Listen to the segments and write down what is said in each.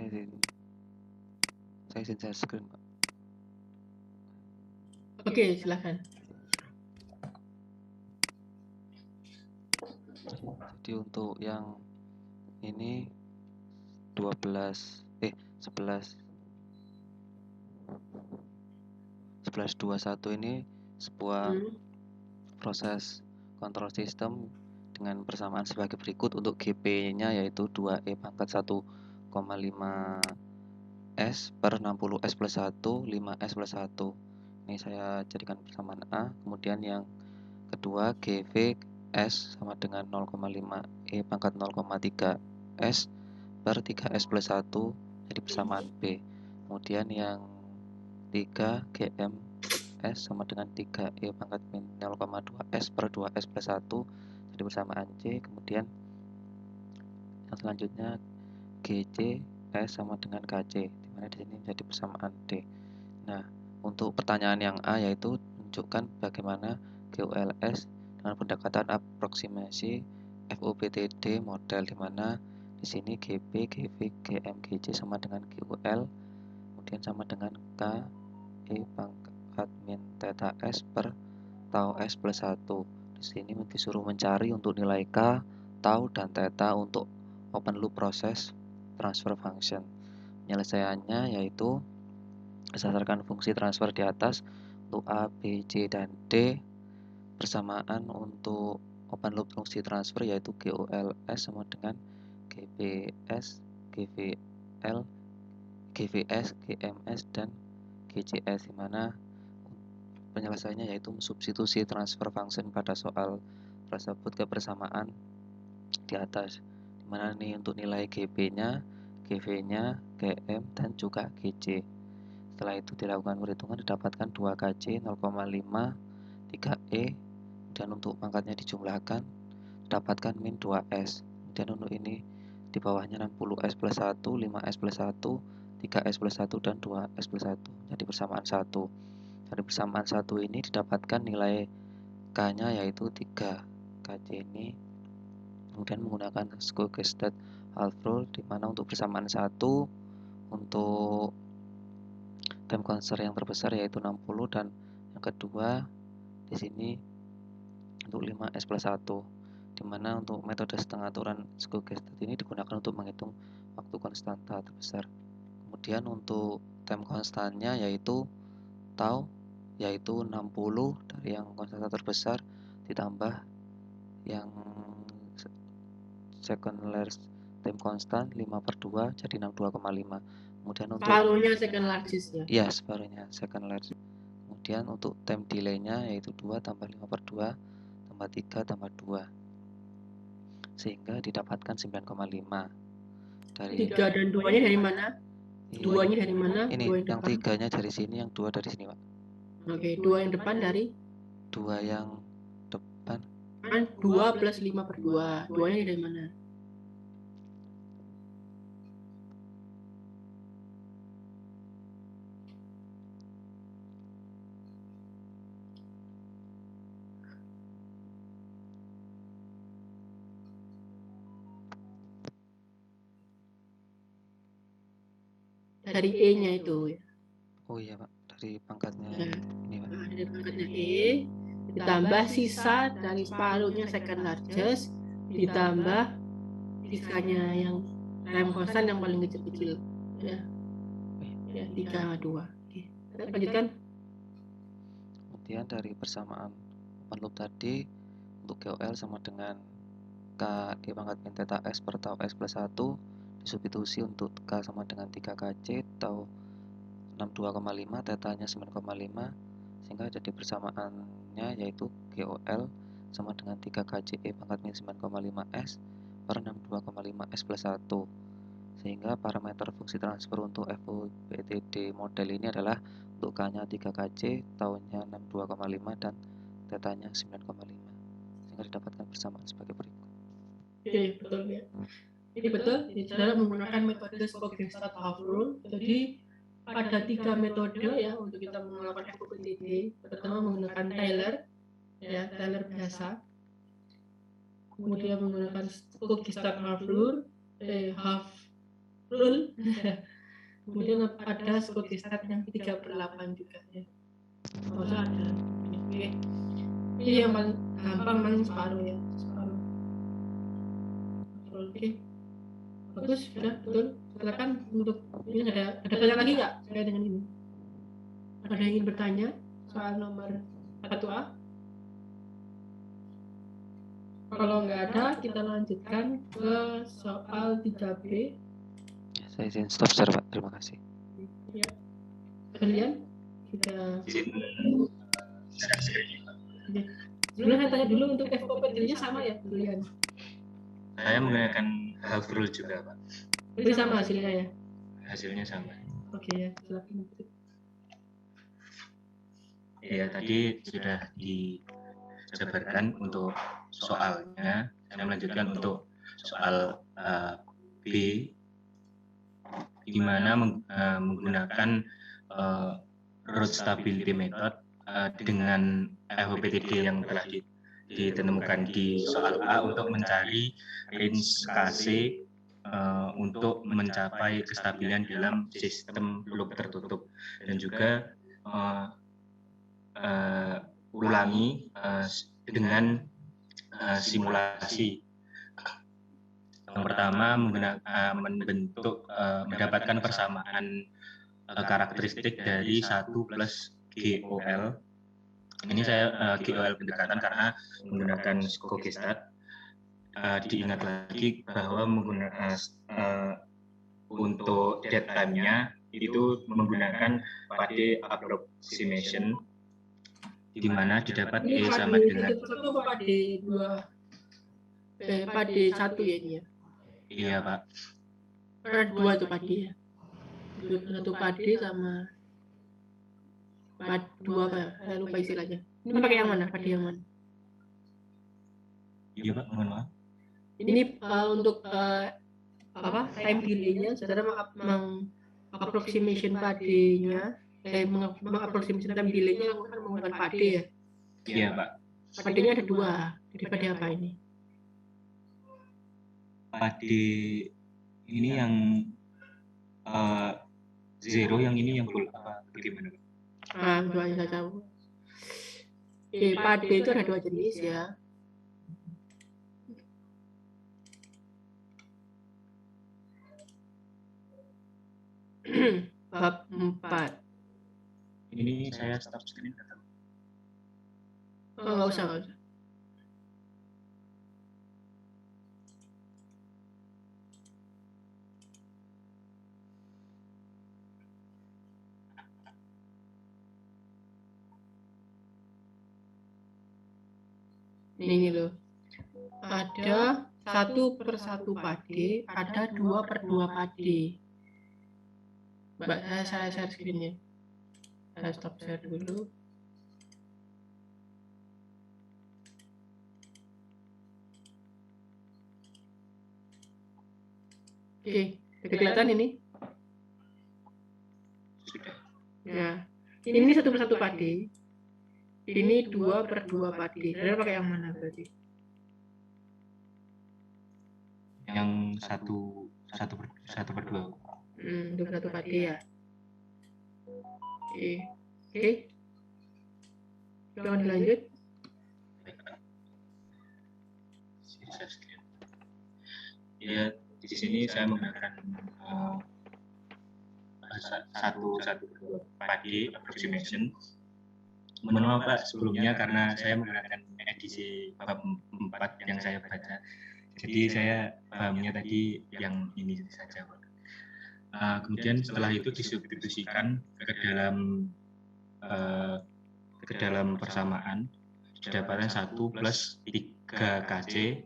Saya izin share screen, Pak. Oke, silakan. Jadi untuk yang ini 11.21 ini sebuah proses kontrol sistem dengan persamaan sebagai berikut. Untuk GP-nya yaitu 2E pangkat 1,5 S per 60 S plus 1, 5 S plus 1. Ini saya jadikan persamaan A. Kemudian yang kedua, GV S sama dengan 0,5 E pangkat 0,3 S per 3 S plus 1, jadi persamaan B. Kemudian yang 3, GM S sama dengan 3 E pangkat min 0,2 S per 2 S plus 1, jadi persamaan C. Kemudian yang selanjutnya GC S sama dengan KC, dimana di sini menjadi persamaan D. Nah, untuk pertanyaan yang A yaitu tunjukkan bagaimana GULS dengan pendekatan aproksimasi FOBTD model, dimana di sini GB, GV, GM, GC sama dengan GUL, kemudian sama dengan K E pangkat min theta S per tau S plus 1. Di sini disuruh mencari untuk nilai K, tau, dan theta untuk open loop proses transfer function. Penyelesaiannya yaitu berdasarkan fungsi transfer di atas untuk A, B, C, dan D. Persamaan untuk open loop fungsi transfer yaitu GOLS sama dengan GBS, GVL, GVS, GMS, dan GCS, di mana penyelesaiannya yaitu substitusi transfer function pada soal tersebut ke persamaan di atas, di mana nih untuk nilai GB-nya, GV-nya, GM, dan juga GC. Setelah itu dilakukan perhitungan, didapatkan 2KC 0,5 3E, dan untuk pangkatnya dijumlahkan, didapatkan min 2S. Kemudian untuk ini di bawahnya 60S plus 1, 5S plus 1, 3S plus 1, dan 2S plus 1, jadi persamaan 1. Dari persamaan 1 ini didapatkan nilai K-nya yaitu 3 KC ini. Kemudian menggunakan Skogestad half rule, di mana untuk persamaan 1 untuk time constant yang terbesar yaitu 60, dan yang kedua di sini untuk 5S plus 1, di mana untuk metode setengah aturan Skogestad ini digunakan untuk menghitung waktu konstanta terbesar. Kemudian untuk time konstannya yaitu tau, yaitu 60 dari yang konstanta terbesar ditambah yang second largest time constant 5/2, jadi 62,5. Kemudian untuk Separuhnya second largest ya. ya, separuhnya second largest. Kemudian untuk time delay-nya yaitu 2 tambah 5/2 tambah 3 tambah 2, sehingga didapatkan 9,5. Dari 3 dan 2-nya dari mana? Iya, 2-nya dari mana? ini 2 yang 3-nya dari sini, yang 2 dari sini, Pak. Oke, 2 yang depan dari? 2 yang depan. Kan 2 plus 5/2. 2-nya dari mana? Dari E-nya itu ya. Oh iya, Pak, dari pangkatnya ini, Pak. Dari pangkatnya E ditambah sisa dari separuhnya second largest ditambah sisanya yang time constant yang paling kecil-kecil ya. Ya, 3/2. Oke. Lanjutkan. Kemudian dari persamaan open loop tadi untuk GOL sama dengan K E pangkat min theta S per tau S plus 1, disubstitusi untuk K sama dengan 3KC, tau 62,5, tetanya 9,5, sehingga jadi persamaannya yaitu GOL sama dengan 3KC E pangkat min 9,5 S per 62,5 S plus 1. Sehingga parameter fungsi transfer untuk FOBTD model ini adalah untuk K-nya 3KC, taunya 62,5, dan tetanya 9,5, sehingga didapatkan persamaan sebagai berikut. Oke, betul ya. Ini betul, saudara menggunakan metode Skogestad half rule. Jadi ada 3 metode ya untuk kita melakukan FOBTD. Pertama menggunakan Taylor, ya Taylor biasa. Kemudian menggunakan Skogestad half rule, half rule. Kemudian ada Skokistat yang 3/8 juga ya. Maksudnya ada ini. Ini yang paling gampang, paling separuh ya, separuh. Oke. Bagus, sudah betul. Silakan untuk ini ada pertanyaan lagi nggak terkait dengan ini? Ada yang ingin bertanya soal nomor 1A? Kalau nggak ada, kita lanjutkan ke soal 3B. Saya izin stop share, Pak. Terima kasih. Ya. Kalian kita sebelum saya tanya dulu, untuk FOPD-nya sama ya kalian? Saya menggunakan half rule juga, Pak. Jadi sama hasilnya ya? Hasilnya sama. Oke ya, silakan. Ya, tadi sudah dijabarkan untuk soalnya. Saya melanjutkan untuk soal B, di mana menggunakan road stability method dengan FOPTD yang telah ditemukan di soal A untuk mencari range KC untuk mencapai kestabilan dalam sistem loop tertutup, dan juga ulangi dengan simulasi. Yang pertama mendapatkan persamaan karakteristik dari 1 plus GOL. Ini saya GOL pendekatan karena menggunakan Skokistat. Diingat lagi bahwa menggunakan untuk dead time-nya itu menggunakan Pade approximation, di mana didapat E sama dengan Pade 1 ya ini ya? Iya, Pak. Ada 2 tuh Pade ya? Satu Pade sama Pade 2 apa ya? Saya lupa istilahnya. Ini pakai yang mana? Pade yang mana? Iya, Pak, mohon maaf. Ini untuk time delay-nya, saudara mengapproximation Pade-nya, mengapproximation time delay-nya kan menggunakan Pade ya? Iya, Pak. Pade-nya ada 2. Jadi Pade apa ini? Pade ini yang zero, yang ini yang full, apa bagaimana, Pak? Doanya saja. Pade itu ada 2 jenis ya. Bab 4. Ini saya stop screen atau? Nggak usah. Ini loh. Ada 1/1 Pade, ada 2/2 Pade. Mbak, saya share screen-nya. Saya stop share dulu. Oke, kelihatan ini? Sudah. Ya, ini 1/1 Pade. Ini 2/2 Pade. Saudara pakai yang mana berarti? Yang satu per 2. 2/1 Pade ya. Oke. Jangan dilanjut. Ya, di sini saya menggunakan satu Pade approximation. Mohon maaf, Pak, sebelumnya karena saya menggunakan edisi bab 4 yang saya baca. Jadi saya pahamnya tadi yang ini saja, Pak. Kemudian setelah itu disubstitusikan ke dalam persamaan, didapatkan 1 plus 3 KC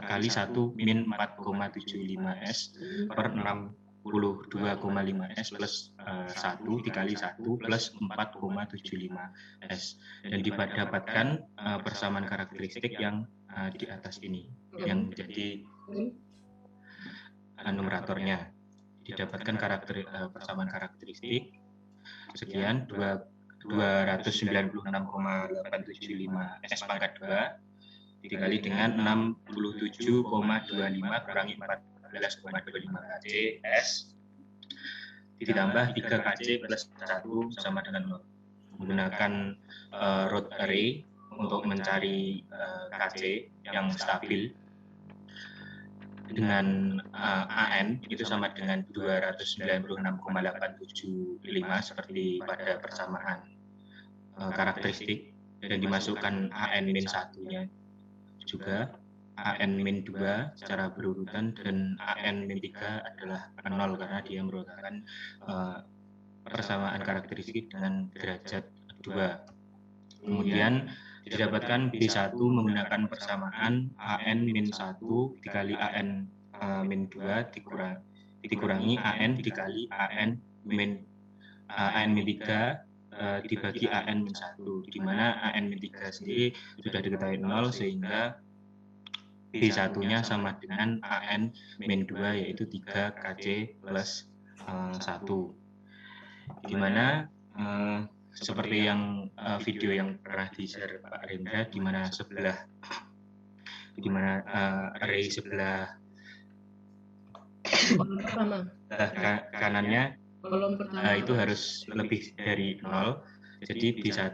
kali 1 min 4,75 S per 62,5 S plus 1 dikali 1 plus 4,75 S, dan didapatkan persamaan karakteristik yang di atas ini yang menjadi numeratornya. Didapatkan persamaan karakteristik sekian 296,875 S pangkat 2 dikali dengan 67,25 kurangi 4 15,25 kc S ditambah 3 kc plus 1 sama dengan 0. Menggunakan root array untuk mencari kc yang stabil dengan AN itu sama dengan 296,875 seperti pada persamaan karakteristik, dan dimasukkan AN-1-nya juga, AN-2 secara berurutan, dan AN-3 adalah 0 karena dia merupakan persamaan karakteristik dengan derajat 2. Kemudian didapatkan B1 menggunakan persamaan AN-1 dikali AN-2 dikurangi AN dikali AN-3 dibagi AN-1, di mana AN-3 sendiri sudah diketahui 0 sehingga B1-nya sama dengan AN-2 yaitu 3 kc plus 1. Di mana seperti yang video yang pernah di-share Pak Rendra, di mana array sebelah kanannya itu harus lebih dari 0, jadi B1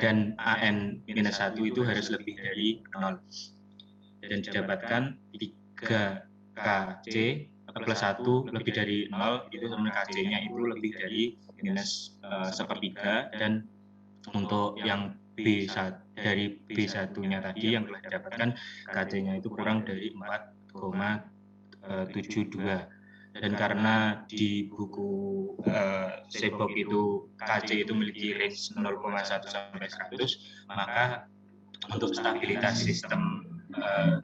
dan AN-1 itu harus lebih dari 0, dan didapatkan 3 kc plus 1 lebih dari 0, itu sebenarnya kc-nya itu lebih dari minus sepertiga, dan untuk yang dari B1-nya tadi yang telah didapatkan kc-nya itu kurang dari 4,72, dan karena di buku Seibok itu kc itu memiliki range 0,1 sampai 100, maka untuk stabilitas sistem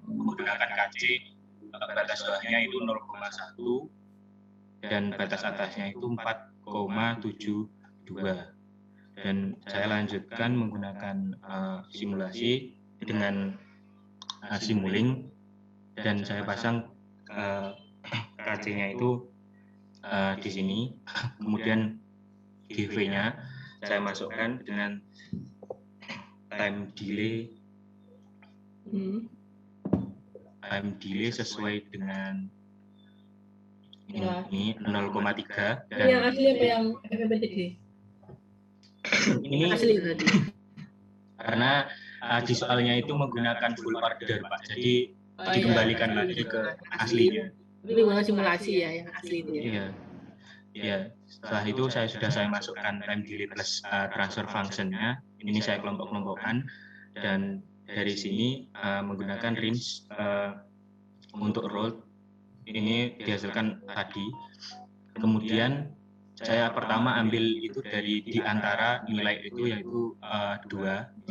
menggunakan kc batas bawahnya itu 0,1 dan batas atasnya itu 4,72. Dan saya lanjutkan menggunakan simulasi dengan Simulink, dan saya pasang kc-nya itu di sini. Kemudian GV-nya saya masukkan dengan time delay sesuai dengan ini 0,3, dan yang asli apa yang FFmpeg? Ini asli tadi. Karena di soalnya itu menggunakan full order Pak, jadi dikembalikan lagi ke aslinya. Ini bukan simulasi ya yang asli itu ya. Iya. Setelah itu saya masukkan time delay plus transfer function-nya. Ini saya kelompok-kelompokkan, dan dari sini menggunakan range untuk root ini dihasilkan tadi. Kemudian saya pertama ambil itu dari di antara nilai itu yaitu 2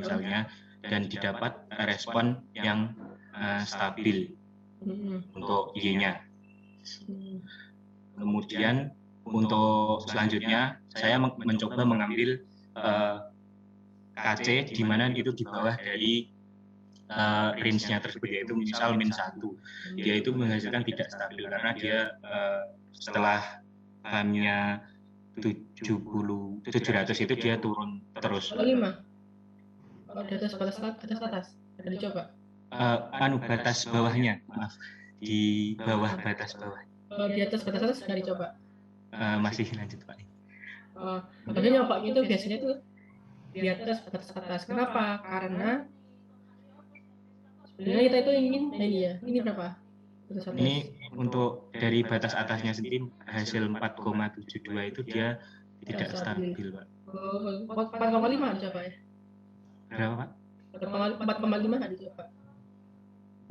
misalnya, dan didapat respon yang stabil untuk Y-nya. Kemudian untuk selanjutnya saya mencoba mengambil KC di mana itu di bawah dari range-nya tersebut, yaitu misal -1. Dia itu menghasilkan tidak stabil karena dia setelah RAM-nya 700 itu dia turun terus. 5. Kalau di atas atas ada dicoba. Batas bawahnya, maaf, di bawah batas bawah. Kalau di atas batas sudah dicoba. Masih lanjut Pak. Maksudnya Pak itu biasanya tuh di atas batas. Kenapa? Karena sebenarnya kita itu ingin ini berapa? Ini untuk dari batas atasnya sendiri hasil 4,72 itu dia tidak stabil Pak. 4,5 dicoba ya? Berapa Pak? 4,5 nggak dicoba?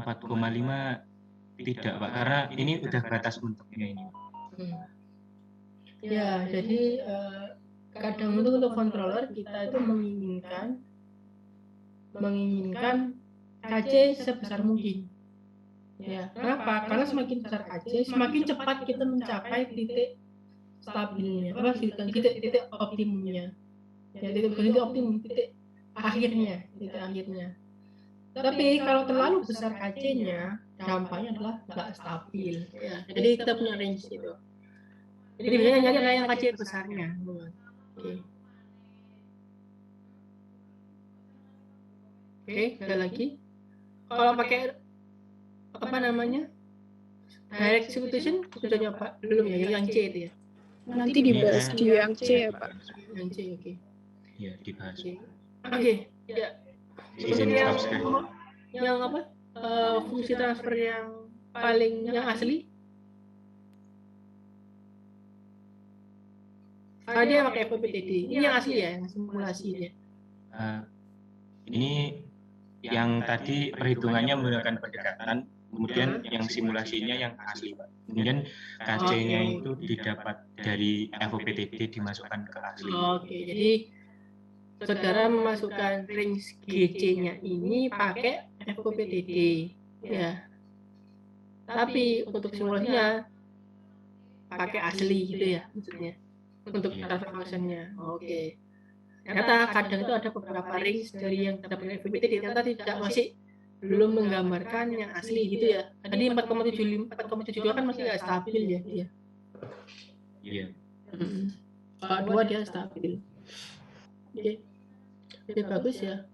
4,5 tidak Pak, karena ini udah batas untuknya ini. Ya, jadi kadang untuk controller kita itu menginginkan KC sebesar mungkin. Ya, kenapa? Karena semakin besar KC, semakin cepat kita mencapai titik stabilnya, titik optimumnya. Ya, titik optimum, titik akhirnya. Tapi kalau terlalu besar KC-nya, dampaknya adalah nggak stabil. Ya, jadi kita punya range itu. Jadi biasanya nyari yang KC besarnya. Oke, ada lagi. Kalau pakai direct substitution sudah nyoba belum ya, yang C itu ya? Nanti dibahas di yang C ya Pak. Yang C, oke. Ya, dibahas. Oke, ya. Izin stop scan. Yang apa? Fungsi transfer yang paling yang asli? Dia pakai FOPTD. Ini yang asli ya, yang simulasi ya. Ini yang tadi perhitungannya menggunakan pendekatan, kemudian yang simulasinya yang asli, Pak. Kemudian KC-nya itu didapat dari FOPTD dimasukkan ke asli. Oke, jadi saudara memasukkan range GC-nya ini pakai FOPTD, ya. Tapi untuk simulasinya pakai asli gitu ya, maksudnya. Untuk transfer function-nya. Oke. Ternyata kadang itu ada beberapa range dari yang dapat FOPTD ternyata tidak masih belum menggambarkan yang asli gitu ya. Tadi 4,72 kan masih nggak stabil ya dia. Iya. Kalau 2 dia stabil. Oke. Oke, bagus ya.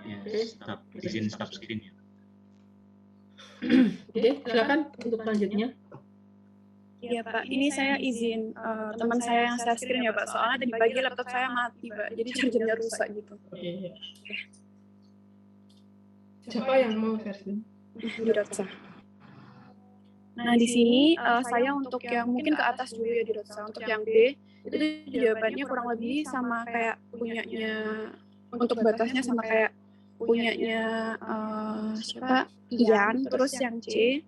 Ya, stop, izin stop screen ya. Oke, silakan untuk selanjutnya. Iya Pak, ini saya izin teman saya yang share screen ya Pak, soalnya tadi pagi laptop saya mati Pak, jadi chargernya rusak gitu. Oke. Siapa yang mau share screen? Dirotsa. Nah di sini saya untuk yang mungkin ke atas dulu ya Dirotsa, untuk yang B itu jawabannya kurang lebih sama kayak punyanya, untuk batasnya sama kayak punyanya siapa? Ian, terus yang C.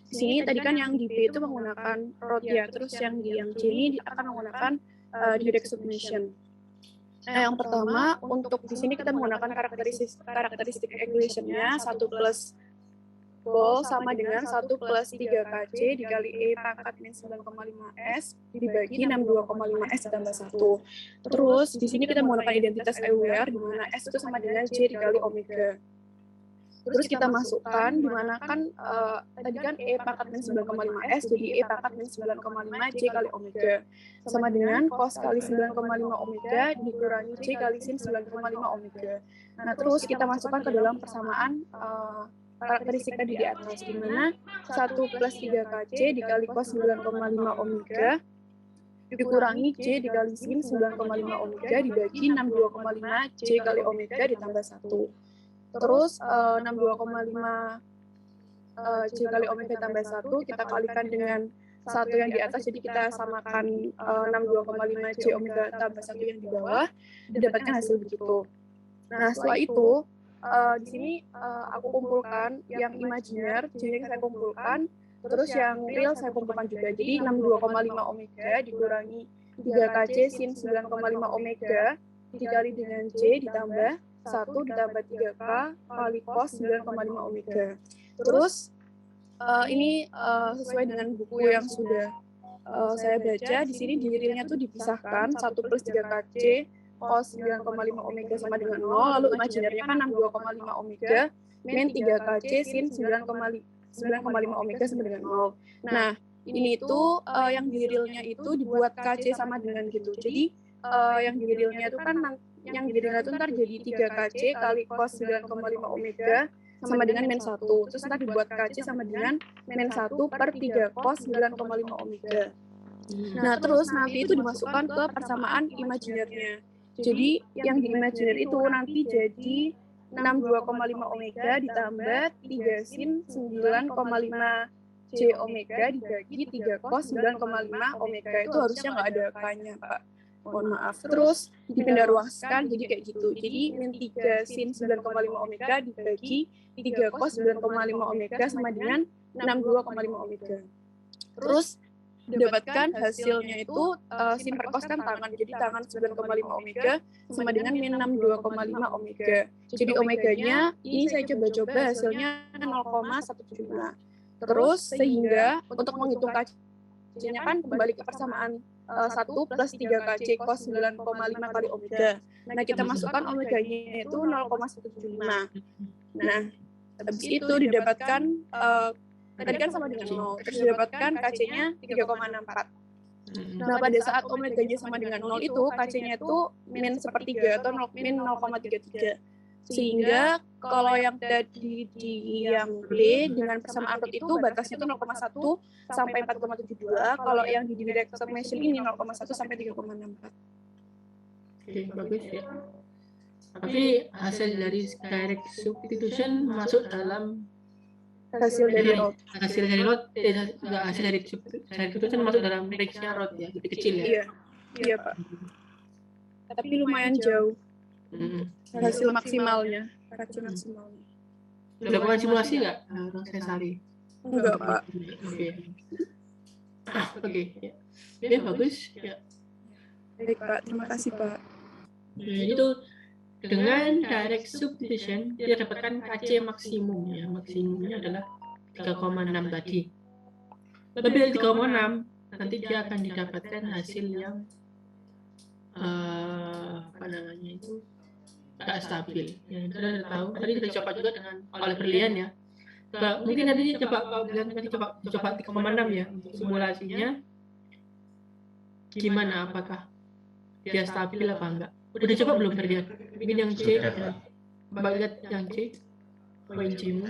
Di sini tadi kan yang di B itu menggunakan root ya, terus yang di yang C ini akan menggunakan direct submission. Nah, yang pertama untuk di sini kita menggunakan karakteristik equation-nya 1 plus ball sama dengan 1 plus 3kc dikali E pangkat min 9,5s dibagi 62,5s ditambah 1. Terus di sini kita menggunakan identitas Euler di mana S itu sama dengan C dikali omega. Terus kita masukkan di mana kan tadi kan E pangkat min 9,5S jadi E pangkat min 9,5 C kali omega sama dengan cos kali 9,5 omega dikurangi C kali sin 9,5 omega. Nah terus kita masukkan ke dalam persamaan karakteristik tadi di atas di mana 1 plus 3kc dikali cos 9,5 omega dikurangi C dikali sin 9,5 omega dibagi 62,5 C kali omega ditambah 1. Terus 62,5 C kali omega tambah 1 kita kalikan dengan 1 yang di atas, jadi kita samakan 62,5 C omega tambah 1 yang di bawah, didapatkan hasil begitu. Nah setelah itu di sini aku kumpulkan yang imajiner, jadi saya kumpulkan, terus yang real saya kumpulkan juga, jadi 62,5 omega dikurangi 3kc sin 9,5 omega dikali dengan C ditambah 1 ditambah 3K kali cos 9,5 omega. Terus ini sesuai dengan buku yang sudah saya baca, di sini di realnya tuh dipisahkan 1 plus 3kc cos 9,5 omega sama dengan 0, lalu imajinernya kan 62,5 omega min 3kc sin 9,5 omega sama dengan 0. Nah, ini itu yang di realnya itu dibuat kc sama dengan gitu. Jadi yang di realnya itu kan yang di realnya itu ntar jadi 3kc kali cos 9,5 omega sama dengan min 1. Terus ntar dibuat kc sama dengan min 1 per 3 cos 9,5 omega. Nah, terus nanti itu dimasukkan ke persamaan imajinernya. Jadi yang di imajiner itu nanti jadi 62,5 omega ditambah 3 sin 9,5 C omega dibagi 3 cos 9,5 omega. Itu harusnya nggak ada K-nya, Pak. Mohon maaf. Terus dipindah ruaskan jadi kayak gitu. Jadi min 3 sin 9,5 omega dibagi 3 cos 9,5 omega sama dengan 62,5 omega. Terus didapatkan hasilnya itu sin per cos kan tangan. Jadi tangan 9,5 omega sama dengan min 62,5 omega. Jadi omeganya ini saya coba-coba hasilnya 0,175. Terus sehingga untuk menghitung kc-nya kan kembali ke persamaan 1 plus 3kc cos 9,5 kali omega. Nah, kita masukkan omeganya itu 0,175. Nah, habis itu didapatkan tadi kan sama dengan 0, terus didapatkan kc-nya 3,64. Nah, pada saat omeganya sama dengan 0 itu, kc-nya itu min sepertiga atau min 0,33. Sehingga kalau yang tadi di yang B dengan persamaan root itu batasnya itu 0,1 sampai 4,72. Kalau yang di direct submission ini 0,1 sampai 3,64. Oke, bagus ya. Tapi hasil dari direct substitution masuk dalam Hasil dari root. hasil dari root hasil dari substitution masuk dalam range-nya root ya, lebih kecil ya. Iya, iya Pak. Tapi lumayan jauh hasil maksimalnya. Udah pernah simulasi nggak, Bang Sari? Enggak Pak. Oke. Oke. Ya bagus. Ya. Baik Pak, terima kasih Pak. Itu dengan direct substitution dia dapatkan KC maksimum ya. Maksimumnya adalah 3,6 tadi. Lebih dari 3,6 nanti dia akan didapatkan hasil yang apa namanya itu tidak stabil. Ya, kita sudah tahu. Tadi kita coba juga dengan oleh Berlian ya. Mungkin nanti coba tadi coba 3,6 ya untuk simulasinya. Gimana, apakah dia stabil apa enggak? Udah coba belum terlihat? Mungkin yang C, ya. Coba lihat yang C, poin C-mu.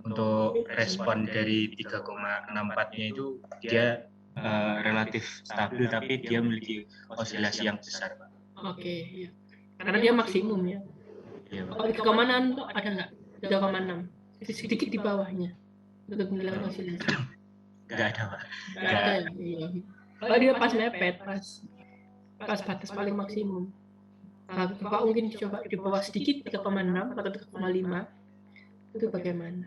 Untuk respon dari 3,64-nya itu dia relatif stabil, tapi dia memiliki osilasi yang besar, Pak. Oke, ya. Karena dia maksimum ya. Iya, Pak. Kalau 3,6 ada nggak? 3,6. Sedikit di bawahnya untuk menilai osilasi. Nggak ada, Pak. Nggak ada ya. Iya. Kalau dia pas mepet, pas batas paling maksimum. Nah, Bapak mungkin coba di bawah sedikit 3,6 atau 3,5 itu bagaimana?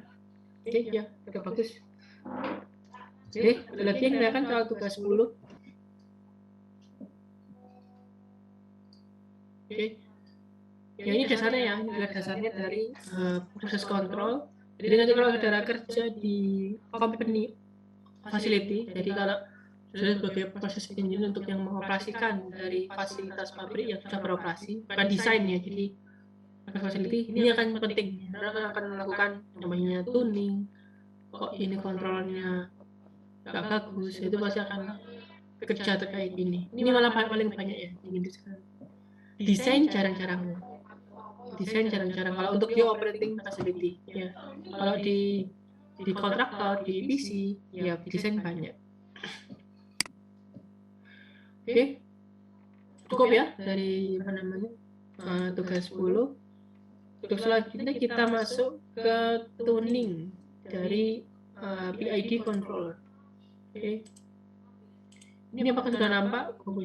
Oke, ya, udah bagus. Oke, latihan kita kan soal tugas 10. Oke. Ya ini dasarnya ya, ini adalah dasarnya dari proses kontrol. Jadi nanti kalau saudara kerja di company facility, jadi kalau saudara sebagai proses engineer untuk yang mengoperasikan dari fasilitas pabrik yang sudah beroperasi, bukan desain ya, jadi facility ini akan penting. Saudara akan melakukan namanya tuning, kok ini kontrolnya nggak bagus, itu pasti akan kerja terkait ini. Ini malah paling banyak ya di industri. Desain jarang-jarang. Kalau untuk di operating facility ya. Kalau di kontraktor, di EPC ya desain banyak. Oke. Cukup ya dari apa namanya? Tugas 10. Untuk selanjutnya kita masuk ke tuning dari PID controller. Oke. Ini apakah sudah nampak bukunya?